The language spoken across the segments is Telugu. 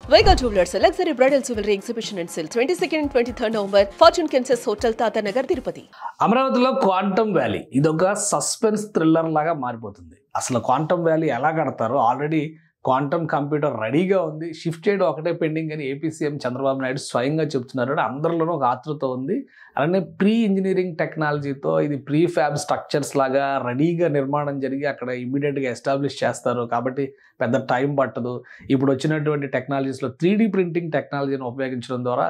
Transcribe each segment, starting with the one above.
Vega Jewelers, a luxury bridal jewelry exhibition and sale 22nd and 23rd November, Fortune Kansas Hotel, Tata Nagar, Tirupati. అమరావతిలో క్వాంటమ్ వ్యాలీ ఇదొక సస్పెన్స్ థ్రిల్లర్ లాగా మారిపోతుంది. అసలు క్వాంటమ్ వ్యాలీ ఎలా కడతారో ఆల్రెడీ క్వాంటమ్ కంప్యూటర్ రెడీగా ఉంది, షిఫ్ట్ చేయడం ఒకటే పెండింగ్ అని ఏపీ సీఎం చంద్రబాబు నాయుడు స్వయంగా చెప్తున్నారు. అందరిలోనూ ఒక ఆతృత ఉంది. అలానే ప్రీ ఇంజనీరింగ్ టెక్నాలజీతో ఇది ప్రీ ఫ్యాబ్ స్ట్రక్చర్స్ లాగా రెడీగా నిర్మాణం జరిగి అక్కడ ఇమీడియట్గా ఎస్టాబ్లిష్ చేస్తారు కాబట్టి పెద్ద టైం పట్టదు. ఇప్పుడు వచ్చినటువంటి టెక్నాలజీస్లో 3D ప్రింటింగ్ టెక్నాలజీని ఉపయోగించడం ద్వారా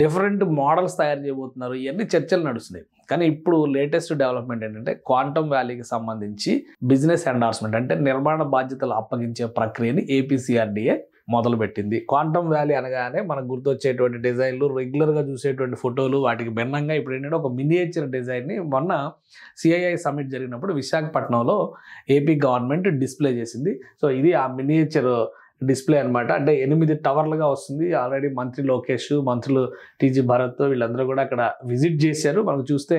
డిఫరెంట్ మోడల్స్ తయారు చేయబోతున్నారు. ఇవన్నీ చర్చలు నడుస్తున్నాయి. కానీ ఇప్పుడు లేటెస్ట్ డెవలప్మెంట్ ఏంటంటే క్వాంటమ్ వ్యాలీకి సంబంధించి బిజినెస్ ఎండార్స్మెంట్ అంటే నిర్మాణ బాధ్యతలు అప్పగించే ప్రక్రియని ఏపీసీఆర్డీఏ మొదలుపెట్టింది. క్వాంటమ్ వ్యాలీ అనగానే మనకు గుర్తొచ్చేటువంటి డిజైన్లు, రెగ్యులర్గా చూసేటువంటి ఫోటోలు, వాటికి భిన్నంగా ఇప్పుడు ఏంటంటే ఒక మినియేచర్ డిజైన్ని మొన్న సిఐఐ సమ్మిట్ జరిగినప్పుడు విశాఖపట్నంలో ఏపీ గవర్నమెంట్ డిస్ప్లే చేసింది. సో ఇది ఆ మినియేచర్ డిస్ప్లే అనమాట. అంటే 8 టవర్లుగా వస్తుంది. ఆల్రెడీ మంత్రి లోకేష్, మంత్రులు టీజీ భరత్ వీళ్ళందరూ కూడా అక్కడ విజిట్ చేశారు. మనకు చూస్తే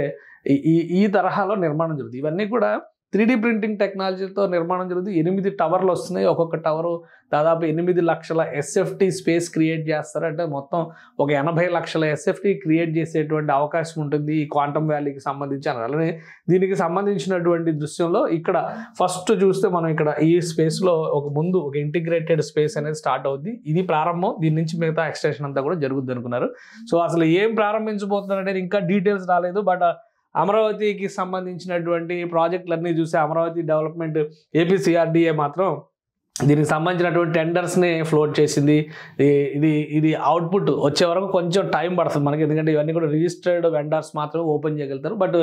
ఈ తరహాలో నిర్మాణం జరుగుతుంది. ఇవన్నీ కూడా 3D ప్రింటింగ్ టెక్నాలజీతో నిర్మాణం జరుగుతుంది. 8 టవర్లు వస్తున్నాయి. ఒక్కొక్క టవరు దాదాపు 8 లక్షల ఎస్ఎఫ్టీ స్పేస్ క్రియేట్ చేస్తారు. అంటే మొత్తం ఒక 80 లక్షల ఎస్ఎఫ్టీ క్రియేట్ చేసేటువంటి అవకాశం ఉంటుంది ఈ క్వాంటమ్ వ్యాలీకి సంబంధించి. అలానే దీనికి సంబంధించినటువంటి దృశ్యంలో ఇక్కడ ఫస్ట్ చూస్తే మనం ఇక్కడ ఈ స్పేస్లో ఒక ఇంటిగ్రేటెడ్ స్పేస్ అనేది స్టార్ట్ అవుద్ది. ఇది ప్రారంభం. దీని నుంచి మిగతా ఎక్స్టెన్షన్ అంతా కూడా జరుగుద్ది అనుకున్నారు. సో అసలు ఏం ప్రారంభించబోతున్నారు అనేది ఇంకా డీటెయిల్స్ రాలేదు. బట్ అమరావతికి సంబంధించినటువంటి ప్రాజెక్టులన్నీ చూస్తే అమరావతి డెవలప్మెంట్ ఏపీసీఆర్డీఏ మాత్రం దీనికి సంబంధించినటువంటి టెండర్స్ని ఫ్లోట్ చేసింది. ఇది అవుట్పుట్ వచ్చే వరకు కొంచెం టైం పడుతుంది మనకి, ఎందుకంటే ఇవన్నీ కూడా రిజిస్టర్డ్ వెండర్స్ మాత్రం ఓపెన్ చేయగలుగుతారు. బట్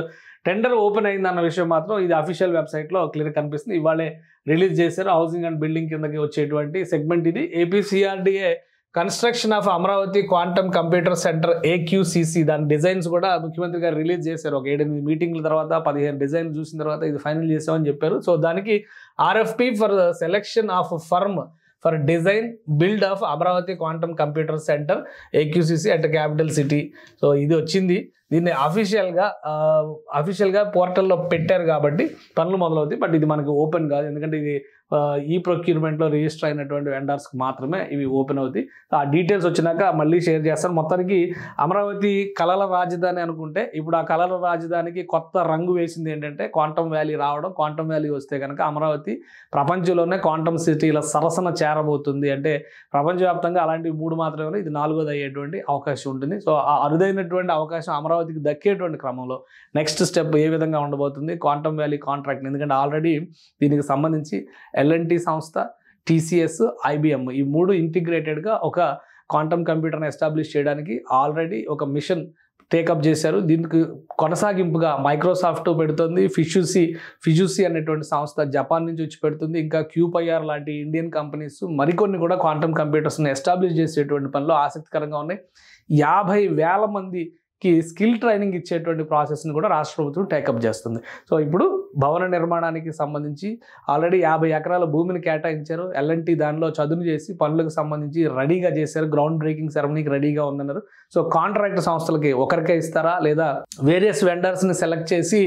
టెండర్ ఓపెన్ అయిందన్న విషయం మాత్రం ఇది అఫీషియల్ వెబ్సైట్లో క్లియర్ కనిపిస్తుంది. ఇవాళే రిలీజ్ చేశారు. హౌసింగ్ అండ్ బిల్డింగ్ కిందకి వచ్చేటువంటి సెగ్మెంట్ ఇది. APCRDA construction of Amaravati quantum computer center AQCC దాని డిజైన్స్ కూడా ముఖ్యమంత్రి గారు రిలీజ్ చేశారు. ఒక 7-8 మీటింగ్ల తర్వాత 15 డిజైన్ చూసిన తర్వాత ఇది ఫైనల్ చేసామని చెప్పారు. సో దానికి RFP for selection of firm for design build of Amaravati quantum computer center AQCC at capital city. So ఇది వచ్చింది. దీన్ని అఫీషియల్గా పోర్టల్లో పెట్టారు కాబట్టి పనులు మొదలవుతాయి. బట్ ఇది మనకి ఓపెన్ కాదు, ఎందుకంటే ఇది ఈ ప్రొక్యూర్మెంట్లో రిజిస్టర్ అయినటువంటి వెండర్స్కి మాత్రమే ఇవి ఓపెన్ అవుతాయి. ఆ డీటెయిల్స్ వచ్చినాక మళ్ళీ షేర్ చేస్తాను. మొత్తానికి అమరావతి కళల రాజధాని అనుకుంటే ఇప్పుడు ఆ కళల రాజధానికి కొత్త రంగు వేసింది ఏంటంటే క్వాంటమ్ వ్యాలీ రావడం. క్వాంటమ్ వ్యాలీ వస్తే కనుక అమరావతి ప్రపంచంలోనే క్వాంటమ్ సిటీల సరసన చేరబోతుంది. అంటే ప్రపంచవ్యాప్తంగా అలాంటివి 3 మాత్రమే ఉన్నాయి. ఇది 4వది అయ్యేటువంటి అవకాశం ఉంటుంది. సో ఆ అరుదైనటువంటి అవకాశం అమరావతికి దక్కేటువంటి క్రమంలో నెక్స్ట్ స్టెప్ ఏ విధంగా ఉండబోతుంది క్వాంటమ్ వ్యాలీ కాంట్రాక్ట్. ఎందుకంటే ఆల్రెడీ దీనికి సంబంధించి ఎల్ఎన్టీ సంస్థ, టీసీఎస్, ఐబిఎం ఈ 3 ఇంటిగ్రేటెడ్గా ఒక క్వాంటమ్ కంప్యూటర్ని ఎస్టాబ్లిష్ చేయడానికి ఆల్రెడీ ఒక మిషన్ టేకప్ చేశారు. దీనికి కొనసాగింపుగా మైక్రోసాఫ్ట్ పెడుతుంది. ఫిజుసి అనేటువంటి సంస్థ జపాన్ నుంచి వచ్చి పెడుతుంది. ఇంకా క్యూపైఆర్ లాంటి ఇండియన్ కంపెనీస్ మరికొన్ని కూడా క్వాంటమ్ కంప్యూటర్స్ని ఎస్టాబ్లిష్ చేసేటువంటి పనిలో ఆసక్తికరంగా ఉన్నాయి. 50,000 మందికి స్కిల్ ట్రైనింగ్ ఇచ్చేటువంటి ప్రాసెస్ని కూడా రాష్ట్ర ప్రభుత్వం టేకప్ చేస్తుంది. సో ఇప్పుడు భవన నిర్మాణానికి సంబంధించి ఆల్రెడీ 50 ఎకరాల భూమిని కేటాయించారు. ఎల్ఎన్టీ దానిలో చదును చేసి పనులకు సంబంధించి రెడీగా చేశారు. గ్రౌండ్ బ్రేకింగ్ సెరమనీకి రెడీగా ఉందన్నారు. సో కాంట్రాక్ట్ సంస్థలకి ఒకరికే ఇస్తారా లేదా వేరియస్ వెండర్స్ని సెలెక్ట్ చేసి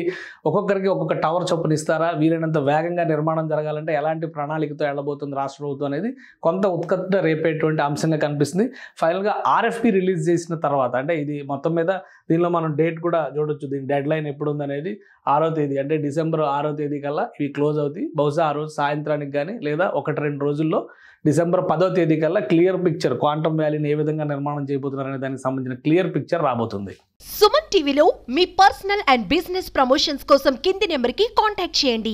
ఒక్కొక్కరికి ఒక్కొక్క టవర్ చొప్పున ఇస్తారా, వీలైనంత వేగంగా నిర్మాణం జరగాలంటే ఎలాంటి ప్రణాళికతో వెళ్ళబోతుంది రాష్ట్ర ప్రభుత్వం అనేది కొంత ఉత్కంఠ రేపేటువంటి అంశంగా కనిపిస్తుంది. ఫైనల్గా ఆర్ఎఫ్పి రిలీజ్ చేసిన తర్వాత అంటే ఇది మొత్తం మీద దీనిలో మనం డేట్ కూడా చూడొచ్చు. దీని డెడ్ లైన్ ఎప్పుడు ఉందనేది 6వ తేదీ అంటే డిసెంబర్ 6వ తేదీ కల్లా ఇవి క్లోజ్ అవుతాయి. బహుశా ఆ రోజు సాయంత్రానికి కానీ లేదా 1-2 రోజుల్లో డిసెంబర్ 10వ తేదీ కల్లా క్లియర్ పిక్చర్ క్వాంటమ్ వ్యాలీని ఏ విధంగా నిర్మాణం చేయబోతున్నారు అనే దానికి సంబంధించిన క్లియర్ పిక్చర్ రాబోతుంది. సుమన్ టీవీలో మీ పర్సనల్ అండ్ బిజినెస్ ప్రమోషన్స్ కోసం కింది నెంబర్కి కాంటాక్ట్ చేయండి.